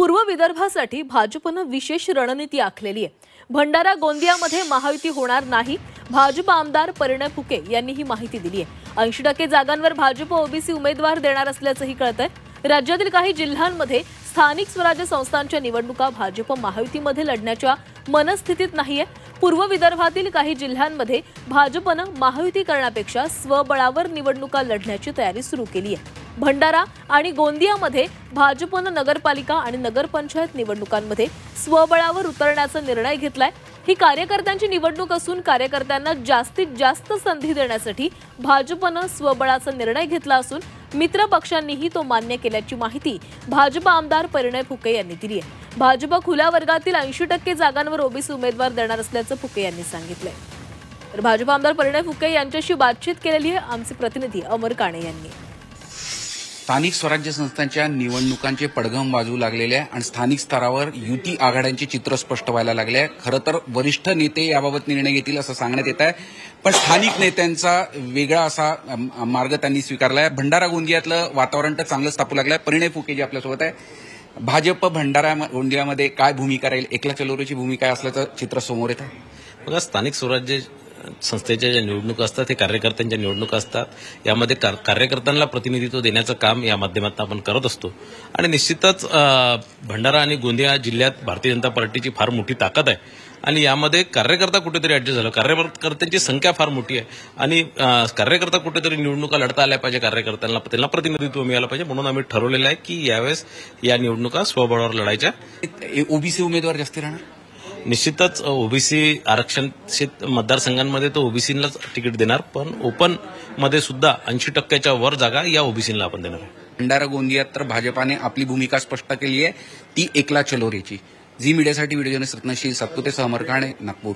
पूर्व विदर्भासाठी भाजपनं विशेष रणनीती आखलेली आहे। भंडारा गोंदियामध्ये महायुती होणार नाही, भाजप आमदार परिणय फुके यांनी ही माहिती दिली आहे। 80% जागांवर भाजप ओबीसी उमेदवार देणार असल्याचंही कळतंय। राज्यातील काही जिल्ह्यांमध्ये स्थानिक स्वराज्य संस्थांच्या निवडणुका भाजप महायुतीमध्ये लढण्याच्या मनस्थितीत नाहीये। पूर्व विदर्भातील काही जिल्ह्यांमध्ये भाजपनं महायुती करण्यापेक्षा स्वबळावर निवडणुका लढण्याची तयारी सुरू केली आहे। भंडारा आणि गोंदियामध्ये भाजपनं नगरपालिका आणि नगरपंचायत निवडणुकांमध्ये स्वबळावर उतरण्याचा निर्णय घेतलाय। ही कार्यकर्त्यांची निवडणूक असून कार्यकर्त्यांना जास्तीत जास्त संधी देण्यासाठी भाजपनं स्वबळाचा निर्णय घेतला असून मित्र पक्षांनीही तो मान्य केल्याची माहिती भाजप आमदार परिणय फुके यांनी दिली आहे। भाजप खुल्या वर्गातील 80% जागांवर ओबीसी उमेदवार देणार असल्याचं फुके यांनी सांगितलंय। तर भाजप आमदार परिणय फुके यांच्याशी बातचीत केलेली आहे आमचे प्रतिनिधी अमर काणे यांनी। स्थानिक स्वराज्य संस्थांच्या निवडणुकांचे पडघम वाजू लागलेले आहे आणि स्थानिक स्तरावर युती आघाड्यांचे चित्र स्पष्ट व्हायला लागले आहे। खरं तर वरिष्ठ नेते याबाबत निर्णय घेतील असं सांगण्यात येत आहे, पण स्थानिक नेत्यांचा वेगळा असा मार्ग त्यांनी स्वीकारला आहे। भंडारा गोंदियातलं वातावरण तर चांगलंच तापू लागलं आहे। परिणय फुके जी आपल्यासोबत आहे, भाजप भंडारा गोंदियामध्ये काय भूमिका राहील, एकला चलोरेची भूमिका काय असल्याचं चित्र समोर येत आहे। बघा, स्थानिक स्वराज्य संस्थेच्या ज्या निवडणुका असतात ते कार्यकर्त्यांच्या निवडणुका असतात। यामध्ये कार्यकर्त्यांना प्रतिनिधित्व देण्याचं काम या माध्यमातून आपण करत असतो आणि निश्चितच भंडारा आणि गोंदिया जिल्ह्यात भारतीय जनता पार्टीची फार मोठी ताकद आहे आणि यामध्ये कार्यकर्ता कुठेतरी ऍडजस्ट झाला। कार्यकर्त्यांची संख्या फार मोठी आहे आणि कार्यकर्ता कुठेतरी निवडणुका लढता आल्या पाहिजे, कार्यकर्त्यांना त्यांना प्रतिनिधित्व मिळालं पाहिजे, म्हणून आम्ही ठरवलेलं आहे की यावेळेस या निवडणुका स्वबळावर लढायच्या। ओबीसी उमेदवार जास्त राहणार, निश्चितच ओबीसी आरक्षित मतदारसंघांमध्ये तो ओबीसीलाच तिकीट देणार, पण ओपन मध्ये सुद्धा 80%च्या वर जागा या ओबीसीला आपण देणार आहे। भंडारा गोंदियात तर भाजपाने आपली भूमिका स्पष्ट केली आहे, ती एकला चलोरेची। Zee मीडियासाठी video journalist Ratnashil Satpute, अमर काणे, नागपूर।